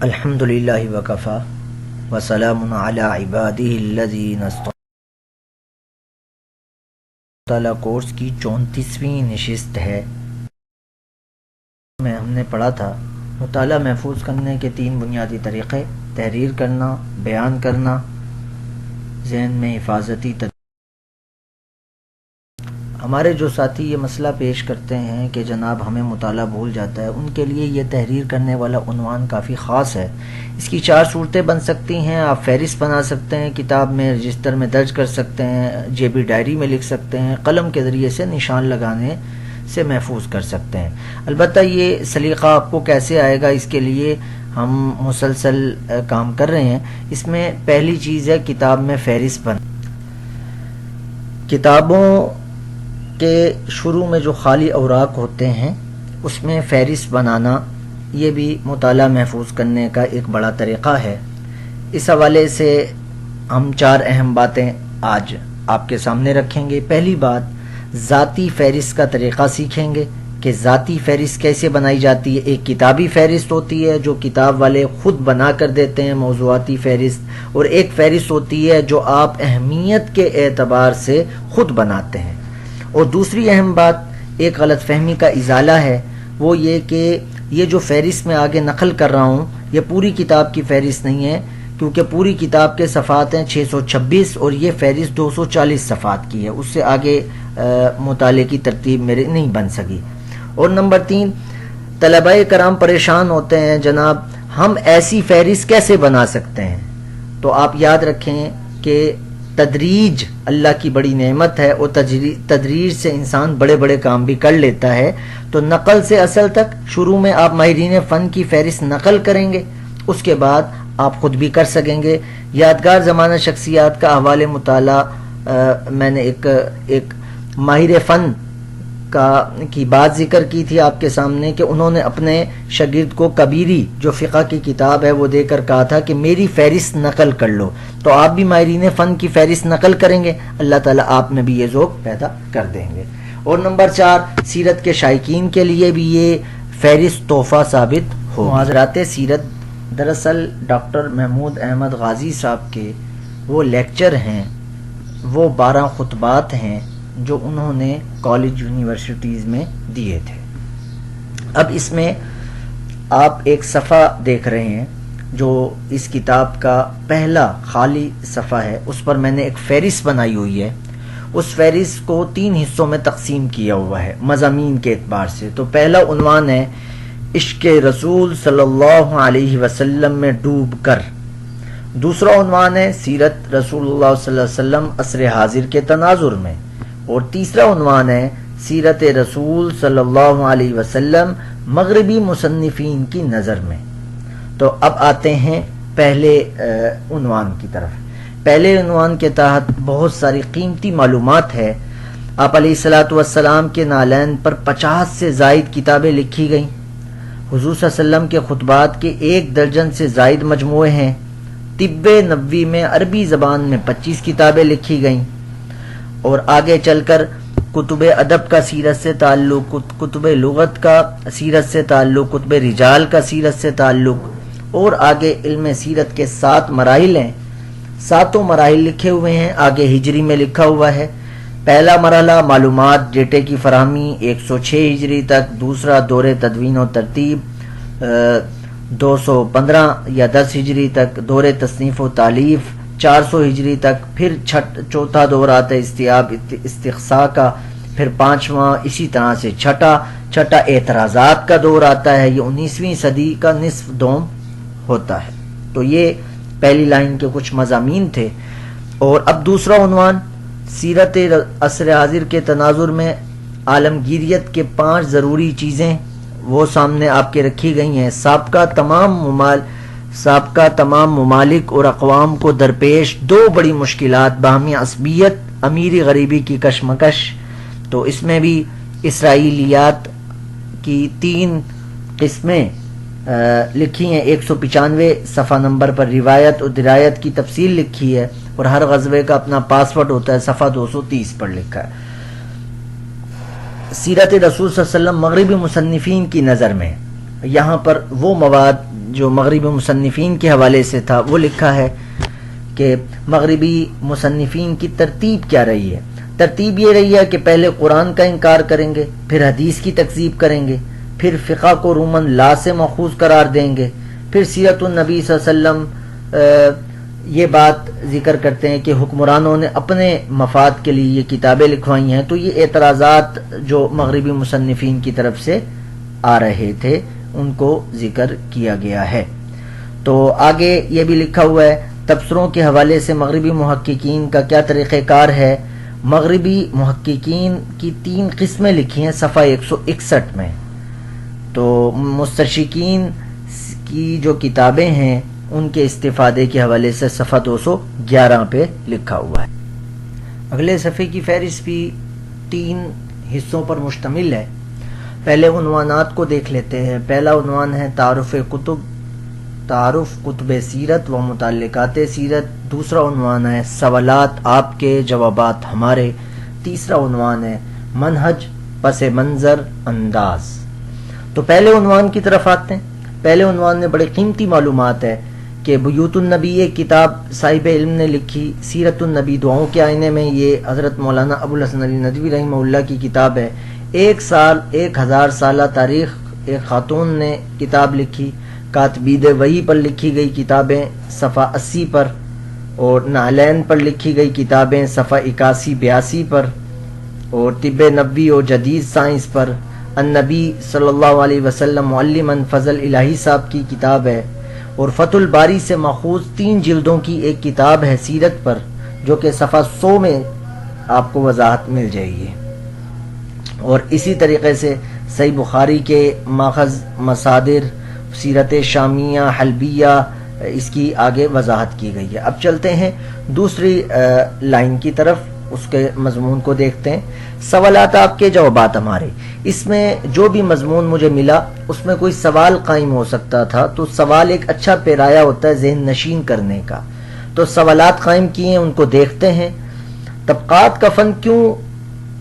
الحمدللہ وکفا وسلام علی عبادہ الذین اصطفی تعالیٰ کورس کی 34ویں نشست ہے. میں ہم نے پڑھا تھا مطالعہ محفوظ کرنے کے 3 بنیادی طریقے: تحریر کرنا، بیان کرنا، ذہن میں حفاظتی ہمارے جو ساتھی یہ مسئلہ پیش کرتے ہیں کہ جناب ہمیں مطالعہ بھول جاتا ہے، ان کے لیے یہ تحریر کرنے والا عنوان کافی خاص ہے. اس کی 4 صورتیں بن سکتی ہیں. آپ فہرست بنا سکتے ہیں، کتاب میں رجسٹر میں درج کر سکتے ہیں، جیبی ڈائری میں لکھ سکتے ہیں، قلم کے ذریعے سے نشان لگانے سے محفوظ کر سکتے ہیں. البتہ یہ سلیقہ آپ کو کیسے آئے گا، اس کے لیے ہم مسلسل کام کر رہے ہیں. اس میں پہلی چیز ہے کتاب میں فہرست بنا. کتابوں کے شروع میں جو خالی اوراق ہوتے ہیں اس میں فہرست بنانا یہ بھی مطالعہ محفوظ کرنے کا ایک بڑا طریقہ ہے. اس حوالے سے ہم 4 اہم باتیں آج آپ کے سامنے رکھیں گے. پہلی بات، ذاتی فہرست کا طریقہ سیکھیں گے کہ ذاتی فہرست کیسے بنائی جاتی ہے. ایک کتابی فہرست ہوتی ہے جو کتاب والے خود بنا کر دیتے ہیں، موضوعاتی فہرست، اور ایک فہرست ہوتی ہے جو آپ اہمیت کے اعتبار سے خود بناتے ہیں. اور دوسری اہم بات، ایک غلط فہمی کا ازالہ ہے، وہ یہ کہ یہ جو فہرست میں آگے نقل کر رہا ہوں یہ پوری کتاب کی فہرست نہیں ہے، کیونکہ پوری کتاب کے صفحات ہیں 626 اور یہ فہرست 240 صفحات کی ہے. اس سے آگے مطالعے کی ترتیب میرے نہیں بن سکی. اور نمبر 3، طلباء کرام پریشان ہوتے ہیں جناب ہم ایسی فہرست کیسے بنا سکتے ہیں. تو آپ یاد رکھیں کہ تدریج اللہ کی بڑی نعمت ہے، اور تدریج سے انسان بڑے بڑے کام بھی کر لیتا ہے. تو نقل سے اصل تک شروع میں آپ ماہرین فن کی فہرست نقل کریں گے، اس کے بعد آپ خود بھی کر سکیں گے. یادگار زمانہ شخصیات کا حوالے مطالعہ، میں نے ایک ماہر فن کی بات ذکر کی تھی آپ کے سامنے کہ انہوں نے اپنے شاگرد کو کبیری جو فقہ کی کتاب ہے وہ دے کر کہا تھا کہ میری فہرست نقل کر لو. تو آپ بھی ماہرین فن کی فہرست نقل کریں گے، اللہ تعالیٰ آپ میں بھی یہ ذوق پیدا کر دیں گے. اور نمبر 4، سیرت کے شائقین کے لیے بھی یہ فہرست تحفہ ثابت ہو. معاذرات سیرت دراصل ڈاکٹر محمود احمد غازی صاحب کے وہ لیکچر ہیں، وہ 12 خطبات ہیں جو انہوں نے کالج یونیورسٹیز میں دیے تھے. اب اس میں آپ ایک صفحہ دیکھ رہے ہیں جو اس کتاب کا پہلا خالی صفحہ ہے، اس پر میں نے ایک فہرست بنائی ہوئی ہے. اس فہرست کو 3 حصوں میں تقسیم کیا ہوا ہے مضامین کے اعتبار سے. تو پہلا عنوان ہے عشق رسول صلی اللہ علیہ وسلم میں ڈوب کر. دوسرا عنوان ہے سیرت رسول اللہ صلی اللہ علیہ وسلم عصر حاضر کے تناظر میں. اور تیسرا عنوان ہے سیرت رسول صلی اللہ علیہ وسلم مغربی مصنفین کی نظر میں. تو اب آتے ہیں پہلے عنوان کی طرف. پہلے عنوان کے تحت بہت ساری قیمتی معلومات ہے. آپ علیہ الصلوۃ والسلام کے نالین پر 50 سے زائد کتابیں لکھی گئیں. حضور صلی اللہ علیہ وسلم کے خطبات کے 1 درجن سے زائد مجموعے ہیں. طب نبوی میں عربی زبان میں 25 کتابیں لکھی گئیں. اور آگے چل کر کتب ادب کا سیرت سے تعلق، کتب لغت کا سیرت سے تعلق، کتب رجال کا سیرت سے تعلق، اور آگے علم سیرت کے 7 مراحل ہیں. 7 مراحل لکھے ہوئے ہیں. آگے ہجری میں لکھا ہوا ہے. پہلا مرحلہ معلومات ڈیٹے کی فراہمی 106 ہجری تک. دوسرا دور تدوین و ترتیب 215 یا 10 ہجری تک. دور تصنیف و تالیف 400 ہجری تک. پھر چوتھا دور آتا ہے استیاب استقصاء کا. پھر 5واں اسی طرح سے چھٹا اعتراضات کا دور آتا ہے. یہ 19ویں صدی کا نصف دوم ہوتا ہے. تو یہ پہلی لائن کے کچھ مضامین تھے. اور اب دوسرا عنوان سیرت عصر حاضر کے تناظر میں عالمگیریت کے 5 ضروری چیزیں وہ سامنے آپ کے رکھی گئی ہیں. سابقہ تمام ممالک اور اقوام کو درپیش 2 بڑی مشکلات: باہمی عصبیت، امیری غریبی کی کشمکش. تو اس میں بھی اسرائیلیات کی 3 قسمیں لکھی ہیں. 195 صفحہ نمبر پر روایت اور درایت کی تفصیل لکھی ہے، اور ہر غزوے کا اپنا پاسورڈ ہوتا ہے. صفحہ 230 پر لکھا ہے. سیرت رسول صلی اللہ علیہ وسلم مغربی مصنفین کی نظر میں یہاں پر وہ مواد جو مغربی مصنفین کے حوالے سے تھا وہ لکھا ہے کہ مغربی مصنفین کی ترتیب کیا رہی ہے. ترتیب یہ رہی ہے کہ پہلے قرآن کا انکار کریں گے، پھر حدیث کی تکذیب کریں گے، پھر فقہ کو رومن لا سے ماخوذ قرار دیں گے، پھر سیرت النبی صلی اللہ علیہ وسلم یہ بات ذکر کرتے ہیں کہ حکمرانوں نے اپنے مفاد کے لیے یہ کتابیں لکھوائی ہیں. تو یہ اعتراضات جو مغربی مصنفین کی طرف سے آ رہے تھے ان کو ذکر کیا گیا ہے. تو آگے یہ بھی لکھا ہوا ہے تبصروں کے حوالے سے مغربی محققین کا کیا طریقہ کار ہے. مغربی محققین کی 3 قسمیں لکھی ہیں صفحہ 161 میں. تو مستشرقین کی جو کتابیں ہیں ان کے استفادے کے حوالے سے صفحہ 211 پہ لکھا ہوا ہے. اگلے صفحے کی فہرست بھی 3 حصوں پر مشتمل ہے. پہلے عنوانات کو دیکھ لیتے ہیں. پہلا عنوان ہے تعارف کتب سیرت و متعلقات سیرت. دوسرا عنوان ہے سوالات آپ کے جوابات ہمارے. تیسرا عنوان ہے منہج پس منظر انداز. تو پہلے عنوان کی طرف آتے ہیں. پہلے عنوان میں بڑی قیمتی معلومات ہے کہ بیوت النبی ایک کتاب صاحب علم نے لکھی. سیرت النبی دعاؤں کے آئینے میں یہ حضرت مولانا ابو الحسن علی ندوی رحمہ اللہ کی کتاب ہے. 1000 سالہ تاریخ ایک خاتون نے کتاب لکھی. کاتبید وحی پر لکھی گئی کتابیں صفحہ 80 پر، اور نعلین پر لکھی گئی کتابیں صفحہ 81-82 پر، اور طب نبوی اور جدید سائنس پر النبی صلی اللہ علیہ وسلم معلماً فضل الہی صاحب کی کتاب ہے. اور فتح الباری سے ماخوذ 3 جلدوں کی ایک کتاب ہے سیرت پر جو کہ صفحہ 100 میں آپ کو وضاحت مل جائے گی. اور اسی طریقے سے صحیح بخاری کے ماخذ مصادر سیرت شامیہ حلبیہ اس کی آگے وضاحت کی گئی ہے. اب چلتے ہیں دوسری لائن کی طرف، اس کے مضمون کو دیکھتے ہیں. سوالات آپ کے جوابات ہمارے. اس میں جو بھی مضمون مجھے ملا اس میں کوئی سوال قائم ہو سکتا تھا، تو سوال ایک اچھا پیرایا ہوتا ہے ذہن نشین کرنے کا. تو سوالات قائم کیے ہیں، ان کو دیکھتے ہیں. طبقات کا فن کیوں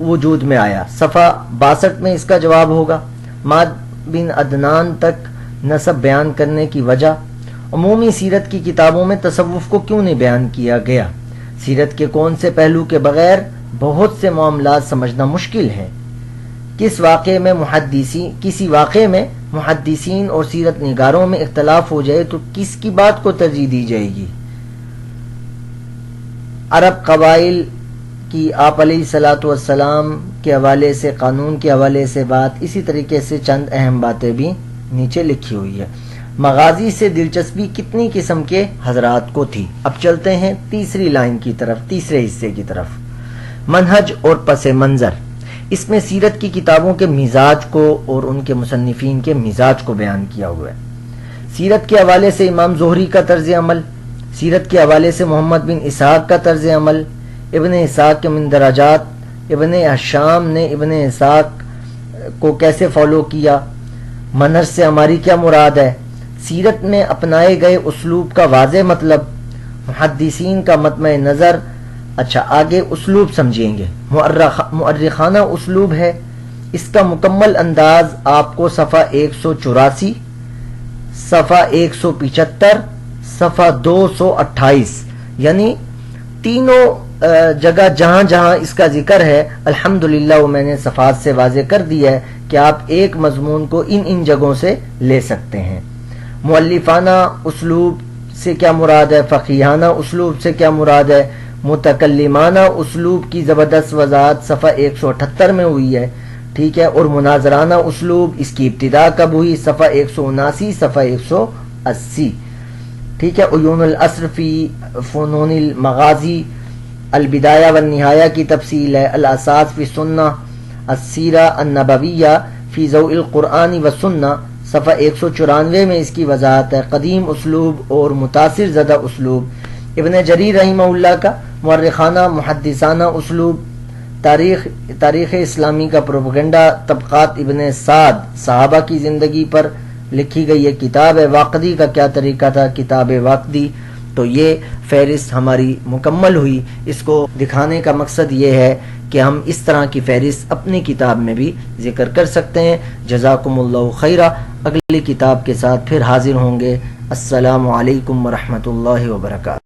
وجود میں آیا؟ صفحہ 62 میں اس کا جواب ہوگا. ماد بن عدنان تک نسب بیان کرنے کی وجہ. عمومی سیرت کی کتابوں میں تصوف کو کیوں نہیں بیان کیا گیا؟ سیرت کے کون سے پہلو کے بغیر بہت سے معاملات سمجھنا مشکل ہے؟ کسی واقعے میں محدثین اور سیرت نگاروں میں اختلاف ہو جائے تو کس کی بات کو ترجیح دی جائے گی؟ عرب قبائل کی آپ علیہ الصلوۃ والسلام کے حوالے سے، قانون کے حوالے سے بات. اسی طریقے سے چند اہم باتیں بھی نیچے لکھی ہوئی ہے. مغازی سے دلچسپی کتنی قسم کے حضرات کو تھی؟ اب چلتے ہیں تیسری لائن کی طرف، تیسرے حصے کی طرف. منہج اور پس منظر. اس میں سیرت کی کتابوں کے مزاج کو اور ان کے مصنفین کے مزاج کو بیان کیا ہوا ہے. سیرت کے حوالے سے امام زہری کا طرز عمل، سیرت کے حوالے سے محمد بن اسحاق کا طرز عمل، ابن اسحاق کے مندرجات، ابن حشام نے ابن اسحاق کو کیسے فالو کیا، منہج سے ہماری کیا مراد ہے، سیرت میں اپنائے گئے اسلوب کا واضح مطلب، محدثین کا مطمع نظر. اچھا آگے اسلوب سمجھیں گے. مؤرخانہ اسلوب ہے. اس کا مکمل انداز آپ کو صفحہ 184، صفحہ 175، صفحہ 228 یعنی تینوں جگہ جہاں جہاں اس کا ذکر ہے الحمدللہ وہ میں نے صفحات سے واضح کر دیا ہے کہ آپ ایک مضمون کو ان جگہوں سے لے سکتے ہیں. مؤلفانہ اسلوب سے کیا مراد ہے، فقیہانہ اسلوب سے کیا مراد ہے، متکلمانہ اسلوب کی زبردست وضاحت صفحہ 178 میں ہوئی ہے. ٹھیک ہے. اور مناظرانہ اسلوب اس کی ابتدا کب ہوئی، صفحہ 179، صفحہ 180. ٹھیک ہے. عیون العصر فی فنون المغازی، البدایہ والنہایہ کی تفصیل ہے. الاساس فی سنہ، السیرہ النبویہ فی ضوء القرآن والسنہ، صفحہ 194 میں اس کی وضاحت ہے. قدیم اسلوب اور متاثر زدہ اسلوب. ابن جریر رحمہ اللہ کا مورخانہ محدثانہ اسلوب. تاریخ اسلامی کا پروپیگنڈا. طبقات ابن سعد، صحابہ کی زندگی پر لکھی گئی ایک کتاب ہے. واقدی کا کیا طریقہ تھا، کتاب واقدی. تو یہ فہرست ہماری مکمل ہوئی. اس کو دکھانے کا مقصد یہ ہے کہ ہم اس طرح کی فہرست اپنی کتاب میں بھی ذکر کر سکتے ہیں. جزاکم اللہ خیرہ. اگلی کتاب کے ساتھ پھر حاضر ہوں گے. السلام علیکم ورحمۃ اللہ وبرکاتہ.